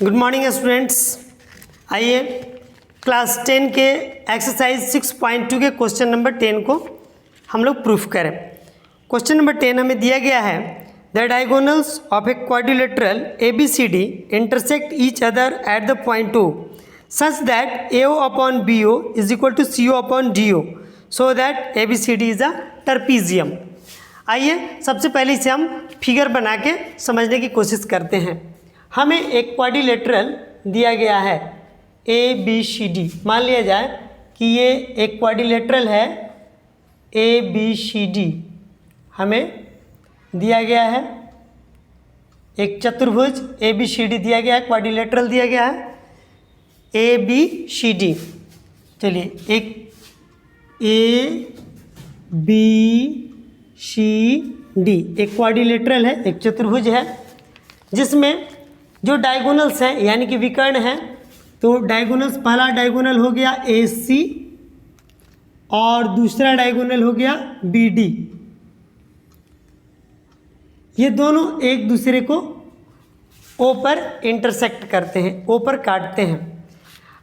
Good morning students. आइए class 10 के exercise 6.2 के क्वेश्चन नंबर 10 को हम लोग प्रूफ करें। क्वेश्चन नंबर 10 हमें दिया गया है the diagonals of a quadrilateral ABCD intersect each other at the point O such that AO upon BO is equal to CO upon DO so that ABCD is a trapezium. आइए सबसे पहले इसे हम figure बना के समझने की कोशिश करते हैं। हमें एक क्वाड्रिलेटरल दिया गया है ABCD। मान लिया जाए कि ये एक क्वाड्रिलेटरल है ABCD, हमें दिया गया है एक चतुर्भुज ABCD दिया गया है, क्वाड्रिलेटरल दिया गया है ABCD। चलिए एक ABCD एक क्वाड्रिलेटरल है, एक चतुर्भुज है जिसमें जो डायगोनल्स हैं यानी कि विकर्ण हैं, तो डायगोनल्स पहला डायगोनल हो गया AC और दूसरा डायगोनल हो गया BD। ये दोनों एक दूसरे को O पर इंटरसेक्ट करते हैं, O पर काटते हैं।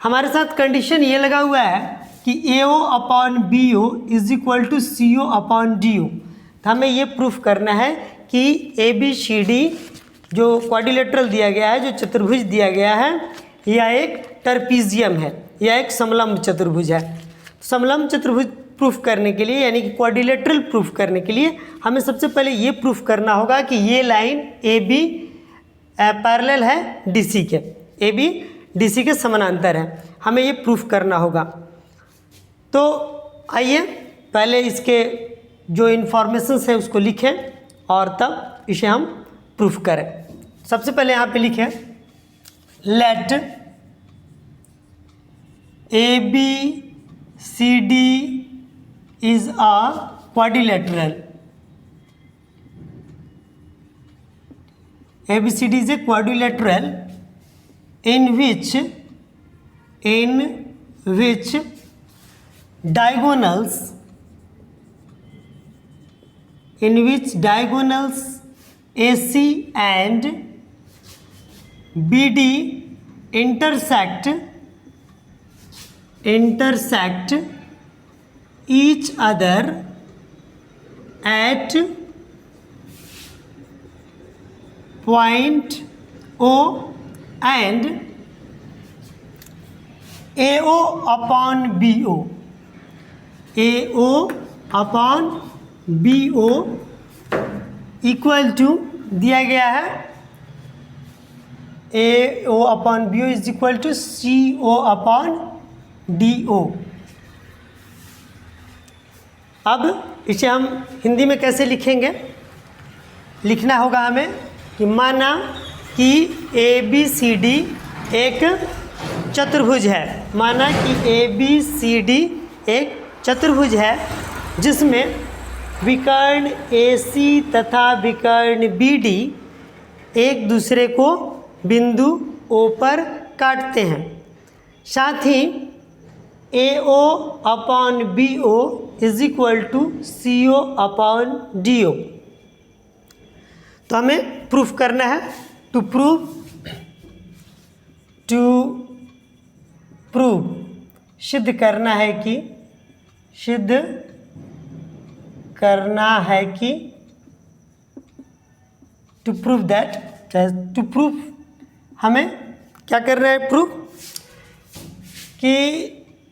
हमारे साथ कंडीशन ये लगा हुआ है कि AO upon BO is equal to CO upon DO। तो हमें ये प्रूफ करना है कि ABCD जो क्वाड्रिलेटरल दिया गया है, जो चतुर्भुज दिया गया है, यह एक ट्रेपेजियम है, यह एक समलंब चतुर्भुज है। समलंब चतुर्भुज प्रूफ करने के लिए यानी कि क्वाड्रिलेटरल प्रूफ करने के लिए हमें सबसे पहले ये प्रूफ करना होगा कि ये लाइन AB पैरेलल है DC के, AB DC के समानांतर है, हमें ये प्रूफ करना होगा। तो आइए पहले इसके जो इन्फॉर्मेशंस है उसको लिखें और तब इसे हम प्रूफ करें। सबसे पहले यहाँ पे लिखें let ABCD is a quadrilateral. ABCD is a quadrilateral in which diagonals AC and BD intersect each other at point O and AO upon BO equal to दिया गया है AO upon BO is equal to CO upon DO। अब इसे हम हिंदी में कैसे लिखेंगे? लिखना होगा हमें कि माना कि ABCD एक चतुर्भुज है, माना कि ABCD एक चतुर्भुज है जिसमें विकर्ण AC तथा विकर्ण BD एक दूसरे को बिंदु O पर काटते हैं। साथ ही AO upon BO is equal to CO upon DO। तो हमें प्रूफ करना है। टू प्रूव सिद्ध करना है कि to prove that, to proof हमें क्या करना है? प्रूफ कि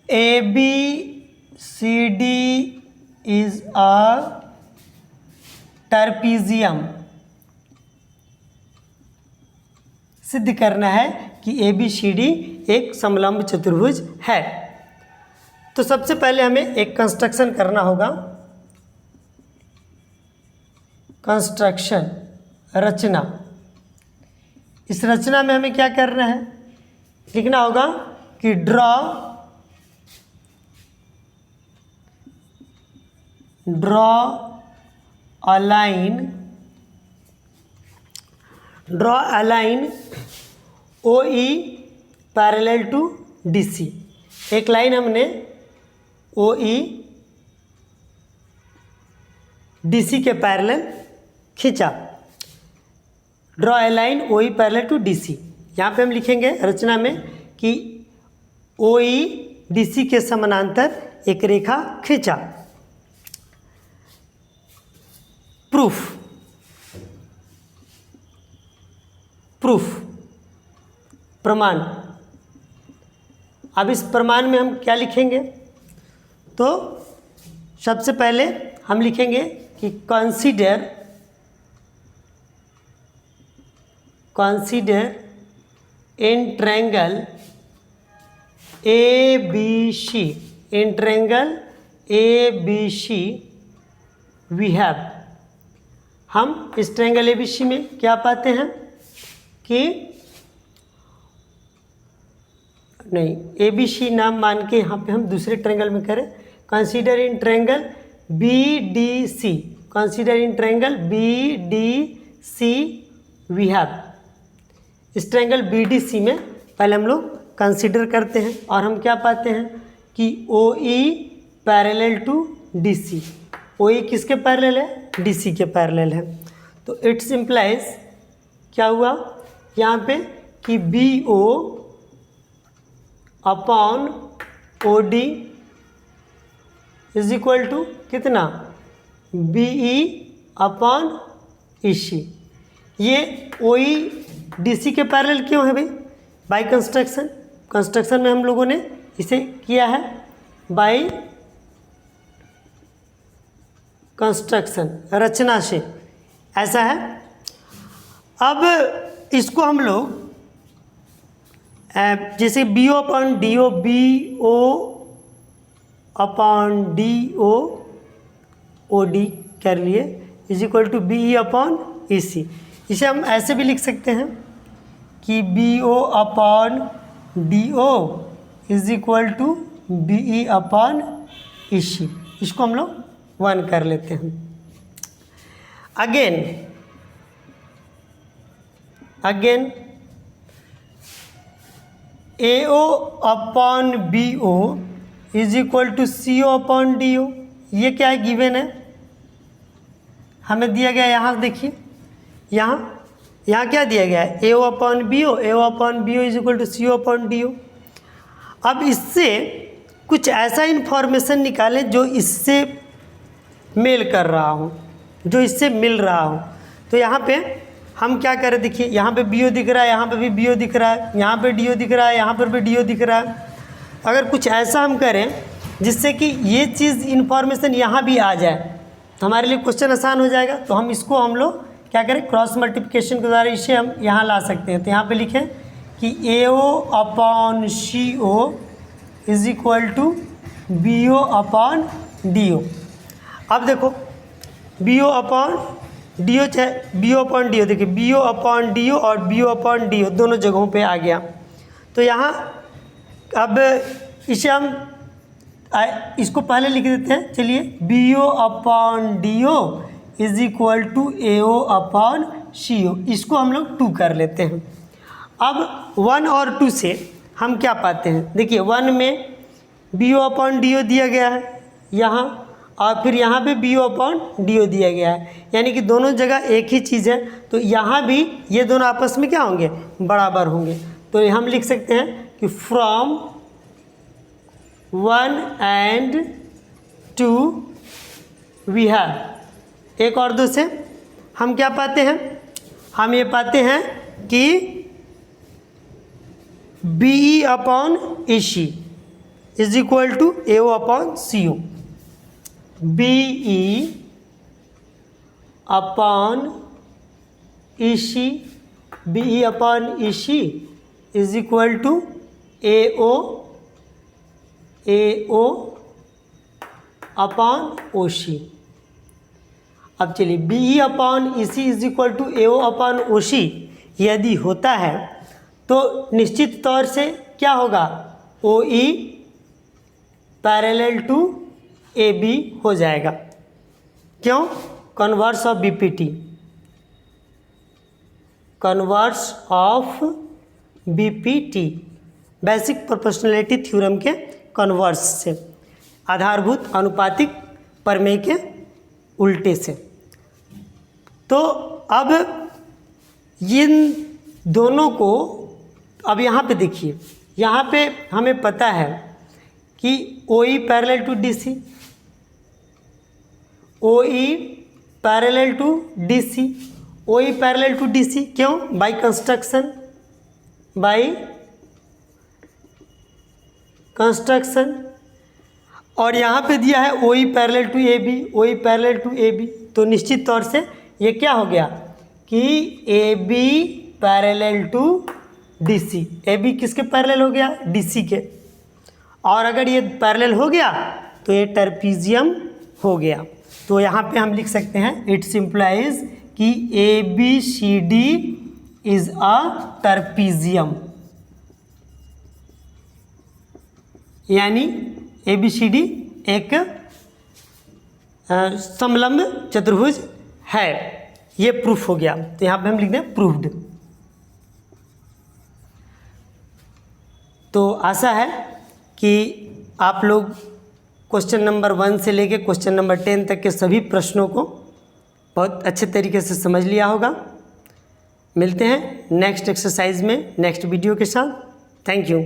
ABCD इज अ ट्रेपेजियम। सिद्ध करना है कि ABCD एक समलंब चतुर्भुज है। तो सबसे पहले हमें एक कंस्ट्रक्शन करना होगा। कंस्ट्रक्शन, रचना। इस रचना में हमें क्या करना है? लिखना होगा कि draw a line OE parallel to DC। एक लाइन हमने OE DC के पैरेलल खींचा। Draw a line OE parallel to DC। यहाँ पे हम लिखेंगे रचना में कि OE DC के समानांतर एक रेखा खींचा। प्रूफ प्रमाण। अब इस प्रमाण में हम क्या लिखेंगे, तो सबसे पहले हम लिखेंगे कि consider in triangle ABC, in triangle ABC we have, हम इस ट्रायंगल ABC में क्या पाते हैं कि नहीं, ABC नाम मान के यहाँ पे हम दूसरे ट्रायंगल में करें। Consider in triangle BDC, consider in triangle BDC we have, इस ट्रायंगल BDC में पहले हम लोग कंसीडर करते हैं और हम क्या पाते हैं कि OE parallel to DC, OE किसके पैरेलल है, DC के पैरेलल है। तो इट्स इम्प्लाइज क्या हुआ यहाँ पे कि BO upon OD is equal to कितना, BE अपॉन EC। ये OE DC के पैरेलल क्यों है भाई, बाय कंस्ट्रक्शन में हम लोगों ने इसे किया है बाय कंस्ट्रक्शन, रचना से, ऐसा है। अब इसको हम लोग जैसे BO upon DO, BO upon DO OD कर लिए is equal to BE upon EC। इसे हम ऐसे भी लिख सकते हैं कि BO upon DO is equal to BE upon EC। इसको हम लोग 1 कर लेते हैं। Again AO upon BO is equal to CO upon DO, ये क्या है, गिवन है, हमें दिया गया। यहाँ देखिए, यहाँ क्या दिया गया है, AO upon BO is equal to CO upon DO। अब इससे कुछ ऐसा इन्फॉर्मेशन निकालें जो इससे मेल कर रहा हो, जो इससे मिल रहा हो। तो यहाँ पे हम क्या करें, देखिए यहाँ पे BO दिख रहा है, यहाँ पे भी BO दिख रहा है, यहाँ पे DO दिख रहा है, यहाँ पर भी DO दिख रहा है। अगर कुछ ऐसा हम करें जिससे कि ये चीज़ इन्फॉर्मेशन यहाँ भी आ जाए तो हमारे लिए क्वेश्चन आसान हो जाएगा। तो हम लोग क्या करें, क्रॉस मल्टीप्लिकेशन के द्वारा इसे हम यहाँ ला सकते हैं। तो यहाँ पे लिखें कि AO upon CO is equal to BO upon DO। अब देखो BO अपॉन DO, चाहे BO अपॉन DO, देखिए BO अपॉन DO और BO अपॉन DO दोनों जगहों पे आ गया। तो यहाँ अब इसे हम इसको पहले लिख देते हैं, चलिए BO upon DO is equal to AO upon CO, इसको हम लोग 2 कर लेते हैं। अब 1 और 2 से हम क्या पाते हैं, देखिए 1 में BO अपॉन DO दिया गया है यहाँ, और फिर यहाँ पे BO अपॉन DO दिया गया है, यानी कि दोनों जगह एक ही चीज़ है। तो यहाँ भी ये दोनों आपस में क्या होंगे, बराबर होंगे। तो हम लिख सकते हैं कि फ्रॉम 1 and 2 वी हैव, 1 और 2 से हम क्या पाते हैं, हम ये पाते हैं कि BE upon EC is equal to AO upon CO, BE upon EC, BE upon EC is equal to AO upon OC। अब चलिए BE upon EC is equal to AO upon OC यदि होता है तो निश्चित तौर से क्या होगा, OE पैरेलल टू AB हो जाएगा। क्यों, converse of BPT, converse of BPT, basic proportionality theorem के कन्वर्स से, आधारभूत अनुपातिक प्रमेय के उल्टे से। तो अब इन दोनों को अब यहाँ पे देखिए, यहाँ पे हमें पता है कि OE parallel to DC, OE parallel to DC, OE parallel to DC क्यों? बाय कंस्ट्रक्शन, और यहाँ पे दिया है OE parallel to AB, OE parallel to AB, तो निश्चित तौर से ये क्या हो गया कि AB parallel to DC, AB किसके पैरेलल हो गया? DC के, और अगर ये पैरेलल हो गया तो ये ट्रेपीजियम हो गया। तो यहाँ पे हम लिख सकते हैं इट सिंप्लाइज कि ABCD इज अ ट्रेपीजियम, यानी ABCD एक समलंब चतुर्भुज है। ये प्रूफ हो गया, तो यहाँ पे हम लिख दें प्रूव्ड। तो आशा है कि आप लोग क्वेश्चन नंबर 1 से लेके क्वेश्चन नंबर 10 तक के सभी प्रश्नों को बहुत अच्छे तरीके से समझ लिया होगा। मिलते हैं नेक्स्ट एक्सरसाइज में नेक्स्ट वीडियो के साथ। Thank you.